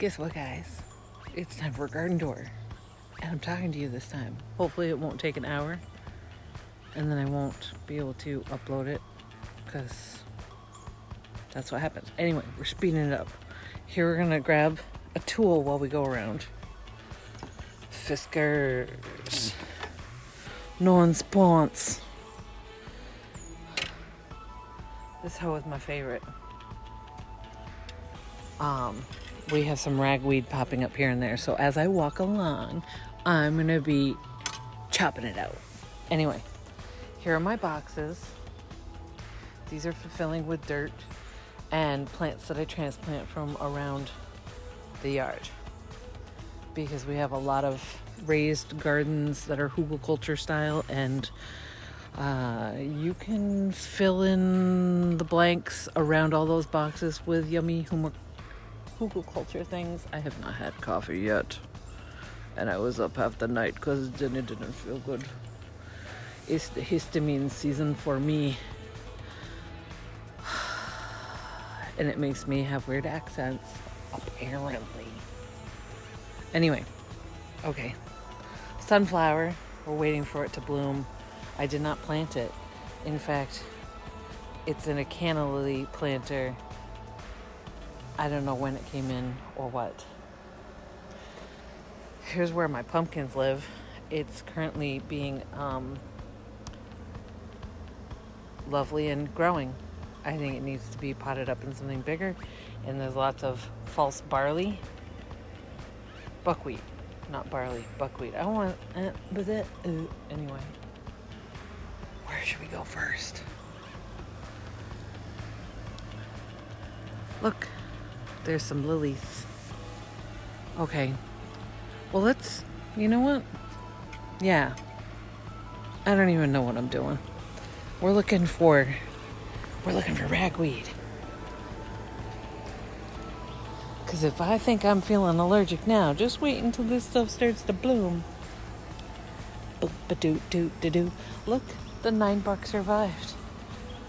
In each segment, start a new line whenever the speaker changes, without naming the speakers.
Guess what, guys? It's time for a garden tour. And I'm talking to you this time. Hopefully it won't take an hour. And then I won't be able to upload it. Because that's what happens. Anyway, we're speeding it up. Here we're going to grab a tool while we go around. Fiskars. Non-spawns. This hoe is my favorite. We have some ragweed popping up here and there. So as I walk along, I'm going to be chopping it out. Anyway, here are my boxes. These are filling with dirt and plants that I transplant from around the yard. Because we have a lot of raised gardens that are hugelkultur style, and you can fill in the blanks around all those boxes with yummy hugelkultur things. I have not had coffee yet, and I was up half the night because it didn't feel good. It's the histamine season for me, and it makes me have weird accents, apparently. Anyway, okay, sunflower, we're waiting for it to bloom. I did not plant it. In fact, it's in a canna lily planter. I don't know when it came in or what. Here's where my pumpkins live. It's currently being lovely and growing. I think it needs to be potted up in something bigger. And there's lots of false barley. Buckwheat, not barley, buckwheat. I don't want anyway. Where should we go first? Look, there's some lilies. Okay. Well, you know what? Yeah. I don't even know what I'm doing. We're looking for ragweed. Because if I think I'm feeling allergic now, just wait until this stuff starts to bloom. Boop-a-doo-doo-doo-doo. Look, the 9-buck survived.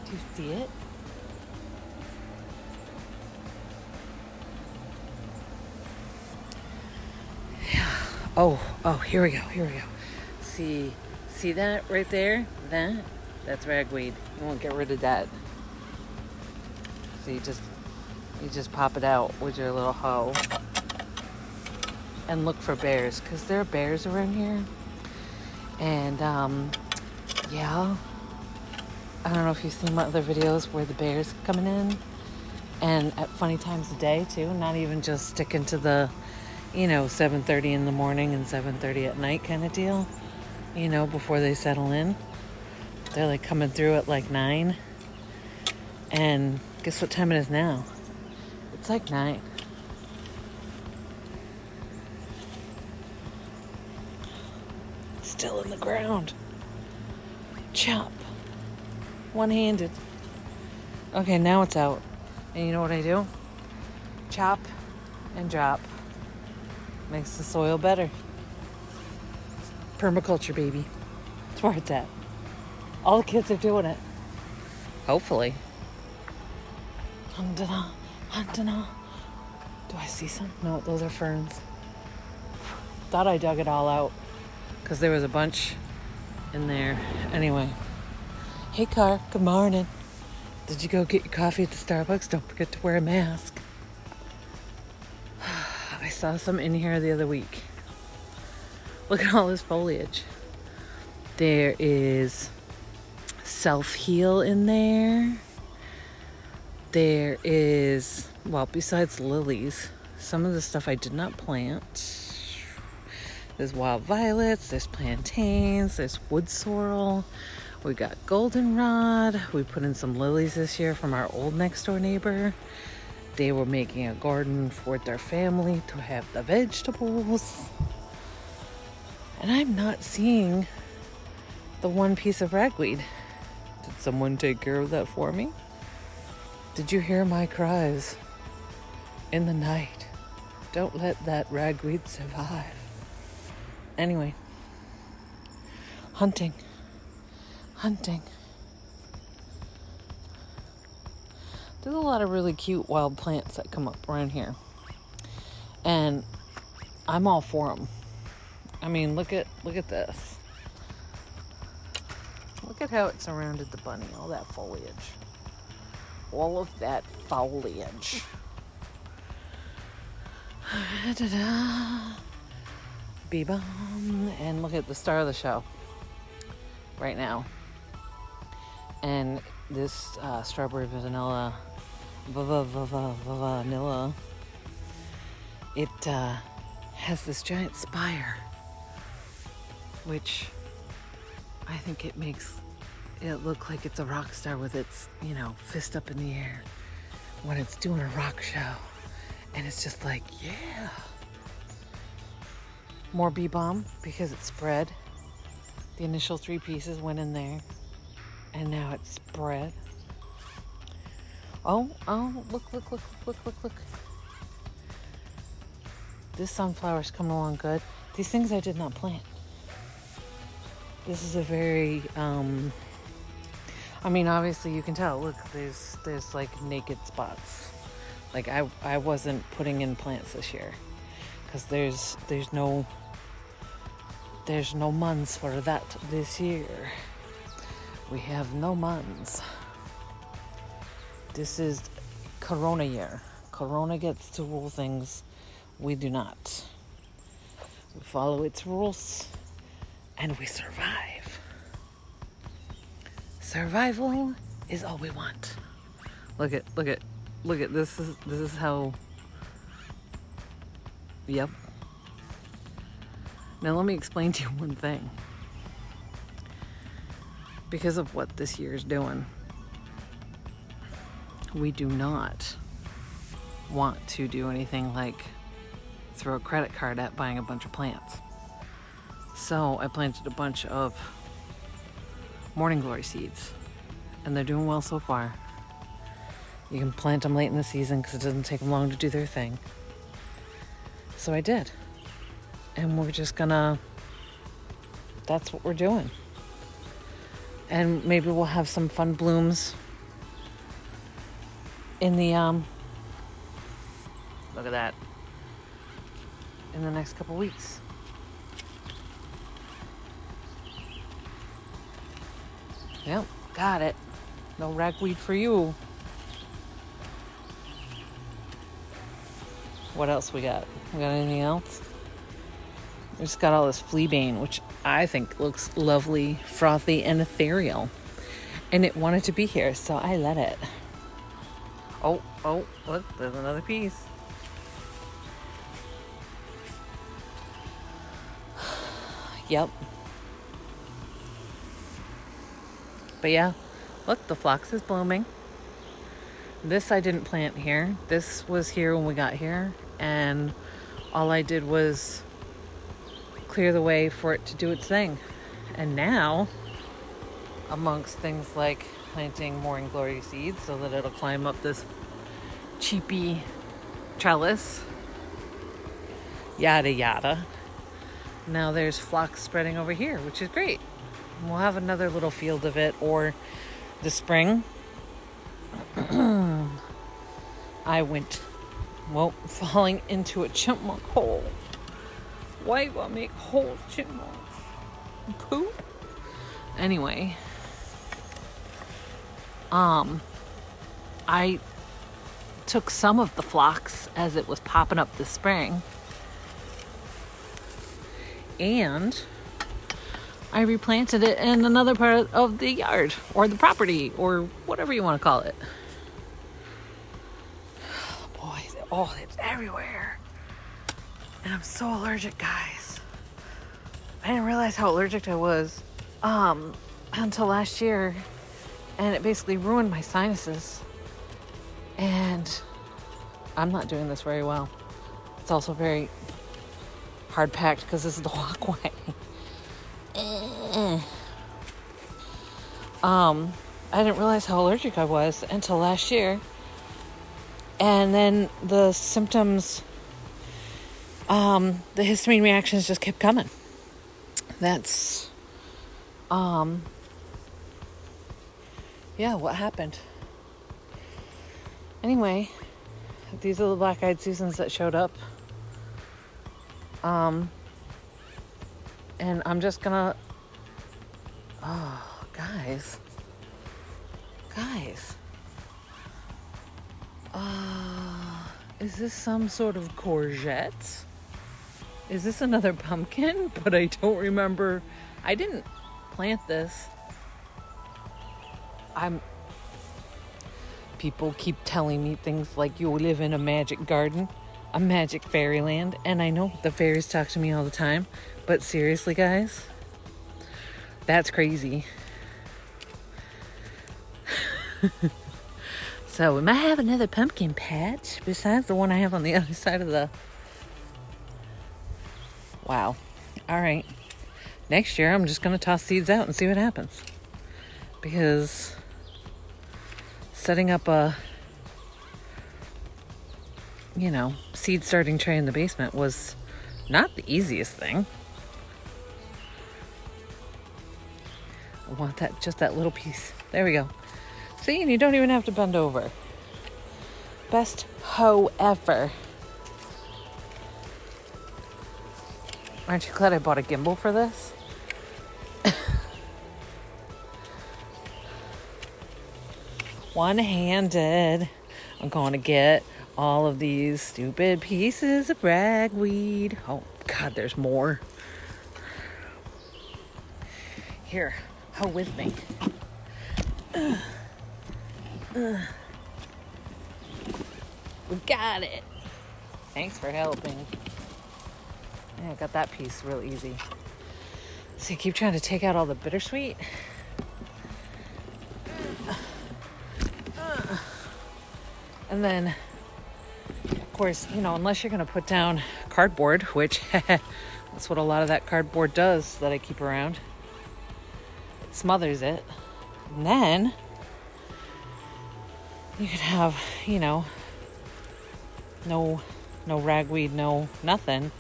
Do you see it? Yeah. Oh, here we go. See that right there? That's ragweed. You won't get rid of that. So you just pop it out with your little hoe and look for bears, because there are bears around here. And yeah, I don't know if you've seen my other videos where the bears coming in, and at funny times of day too, not even just sticking to the 7:30 in the morning and 7:30 at night kind of deal, before they settle in. They're like coming through at like 9, and guess what time it is now? It's like 9. Still in the ground. Chop. One-handed. Okay, now it's out. And you know what I do? Chop and drop. Makes the soil better. Permaculture, baby. That's where it's at. All the kids are doing it. Hopefully. Huntina. Do I see some? No, those are ferns. Thought I dug it all out because there was a bunch in there. Anyway. Hey, car. Good morning. Did you go get your coffee at the Starbucks? Don't forget to wear a mask. I saw some in here the other week. Look at all this foliage. There is self-heal in there. There is, besides lilies, some of the stuff I did not plant. There's wild violets, there's plantains, there's wood sorrel. We got goldenrod. We put in some lilies this year from our old next door neighbor. They were making a garden for their family to have the vegetables. And I'm not seeing the one piece of ragweed. Did someone take care of that for me? Did you hear my cries in the night? Don't let that ragweed survive. Anyway, hunting. There's a lot of really cute wild plants that come up around here. And I'm all for them. I mean, look at this. Look at how it surrounded the bunny, all that foliage. All of that foliage. Bee Balm. And look at the star of the show right now. And this strawberry vanilla, vanilla, it has this giant spire, which I think it makes it look like it's a rock star with its, fist up in the air when it's doing a rock show. And it's just like, yeah. More Bee Balm because it spread. The initial 3 pieces went in there. And now it's spread. Oh, look. This sunflower's coming along good. These things I did not plant. This is a very, obviously you can tell. Look, there's like naked spots. Like I wasn't putting in plants this year. Because there's no months for that this year. We have no months. This is Corona year. Corona gets to rule things. We do not. We follow its rules and we survive. Survival is all we want. Look at this is how. Yep. Now let me explain to you one thing. Because of what this year is doing, we do not want to do anything like throw a credit card at buying a bunch of plants. So I planted a bunch of morning glory seeds, and they're doing well so far. You can plant them late in the season because it doesn't take them long to do their thing. So I did. And we're just gonna, that's what we're doing. And maybe we'll have some fun blooms in the, look at that, in the next couple weeks. Yep, got it. No ragweed for you. What else we got? We got anything else? We just got all this fleabane, which I think looks lovely, frothy, and ethereal. And it wanted to be here, so I let it. Oh, look, there's another piece. Yep. But yeah, look, the phlox is blooming. This I didn't plant here. This was here when we got here, and all I did was clear the way for it to do its thing. And now, amongst things like planting morning glory seeds so that it'll climb up this cheapy trellis, yada yada, now there's phlox spreading over here, which is great. We'll have another little field of it, or this spring I went, falling into a chipmunk hole. Why do I make holes, chipmunks? Poop? Anyway, I took some of the phlox as it was popping up this spring, and I replanted it in another part of the yard, or the property, or whatever you want to call it. Oh, it's everywhere. And I'm so allergic, guys. I didn't realize how allergic I was until last year. And it basically ruined my sinuses. And I'm not doing this very well. It's also very hard packed because this is the walkway. I didn't realize how allergic I was until last year. And then the symptoms, the histamine reactions just kept coming. That's, what happened. Anyway, these are the black-eyed Susans that showed up And I'm just gonna, oh, guys, is this some sort of courgette? Is this another pumpkin? But I don't remember. I didn't plant this. People keep telling me things like you live in a magic garden, a magic fairyland, and I know the fairies talk to me all the time, but seriously, guys, that's crazy. So we might have another pumpkin patch besides the one I have on the other side of the... Wow. All right. Next year, I'm just going to toss seeds out and see what happens. Because setting up a, seed starting tray in the basement was not the easiest thing. I want just that little piece. There we go. See, and you don't even have to bend over. Best hoe ever. Aren't you glad I bought a gimbal for this? One-handed. I'm going to get all of these stupid pieces of ragweed. Oh, God, there's more. Here, hoe with me. We got it. Thanks for helping. Yeah, I got that piece real easy. So you keep trying to take out all the bittersweet. And then, of course, unless you're going to put down cardboard, which that's what a lot of that cardboard does that I keep around. It smothers it. And then you can have, no ragweed, no nothing.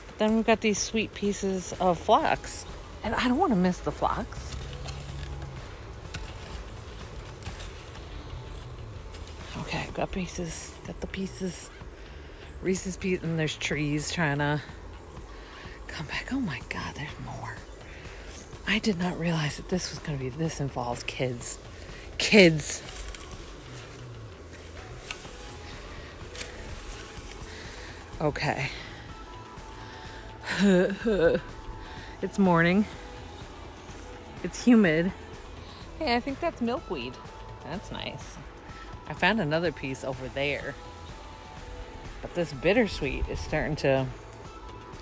But then we've got these sweet pieces of phlox. And I don't want to miss the phlox. Okay, I've got pieces. Got the pieces. Reese's Pieces. And there's trees trying to come back. Oh my God, there's more. I did not realize that this was going to be this involved. Kids. Okay. It's morning. It's humid. Hey, I think that's milkweed. That's nice. I found another piece over there. But this bittersweet is starting to,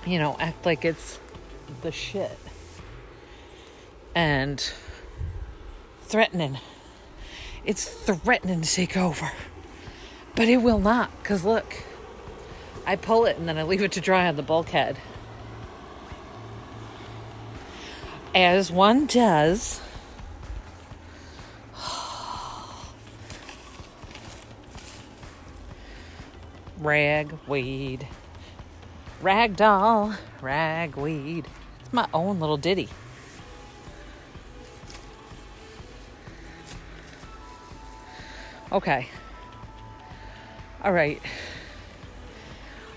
act like it's the shit. And threatening. It's threatening to take over. But it will not, because look, I pull it and then I leave it to dry on the bulkhead. As one does. Ragweed. Ragdoll. Ragweed. It's my own little ditty. Okay. All right,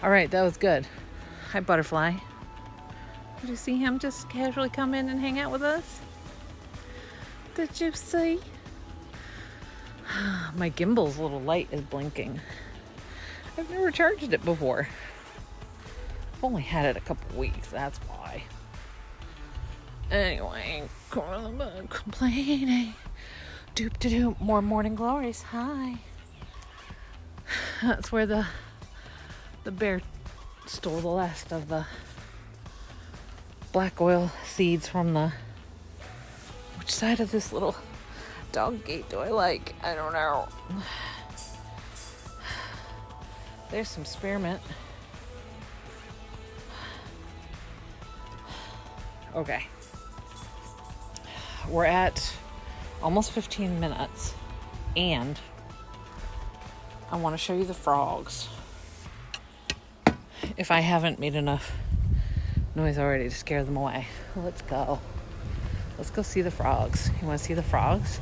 that was good. Hi, Butterfly. Did you see him just casually come in and hang out with us? Did you see? My gimbal's little light is blinking. I've never charged it before. I've only had it a couple weeks, that's why. Anyway, complaining. Doop-de-doop, more morning glories. Hi. That's where the bear stole the last of the black oil seeds from the... Which side of this little dog gate do I like? I don't know. There's some spearmint. Okay. We're at almost 15 minutes. And I want to show you the frogs. If I haven't made enough noise already to scare them away. Let's go. Let's go see the frogs. You want to see the frogs?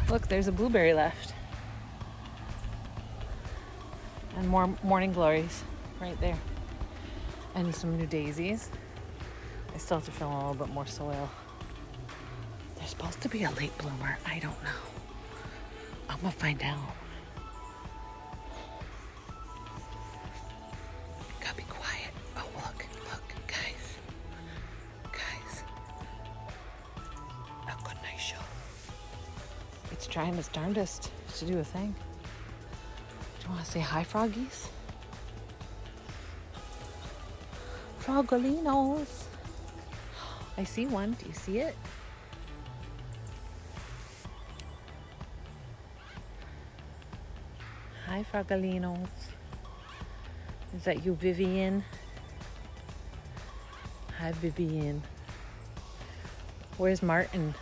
Look, there's a blueberry left. And more morning glories right there. And some new daisies. I still have to fill in a little bit more soil. There's supposed to be a late bloomer. I don't know. I'm gonna find out. Gotta be quiet. Oh, look, guys. A good night show. It's trying its darndest to do a thing. Do you want to say hi, froggies? Frogolinos. I see one. Do you see it? Hi, Frogolinos. Is that you, Vivian? Hi, Vivian. Where's Martin?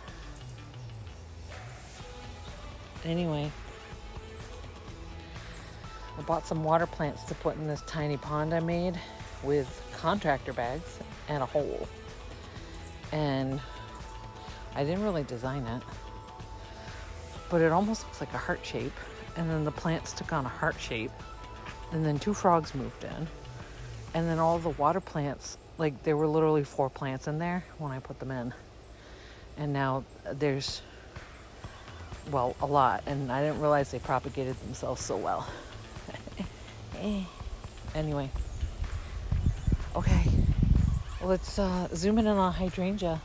Anyway, I bought some water plants to put in this tiny pond I made with contractor bags and a hole. And I didn't really design it, but it almost looks like a heart shape. And then the plants took on a heart shape. And then 2 frogs moved in. And then all the water plants, like there were literally 4 plants in there when I put them in. And now there's, well, a lot. And I didn't realize they propagated themselves so well. Anyway. Okay. Let's zoom in on hydrangea.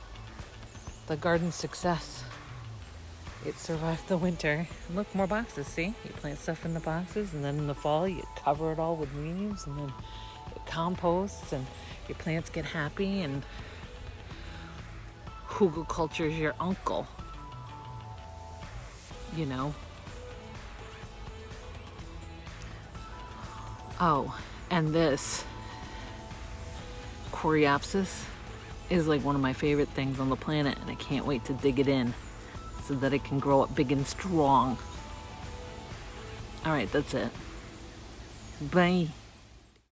The garden success. It survived the winter. Look, more boxes, see? You plant stuff in the boxes, and then in the fall you cover it all with leaves, and then it composts, and your plants get happy, and hugelkulture's your uncle. You know? Oh, and this Coreopsis is like one of my favorite things on the planet, and I can't wait to dig it in so that it can grow up big and strong. All right, that's it. Bye.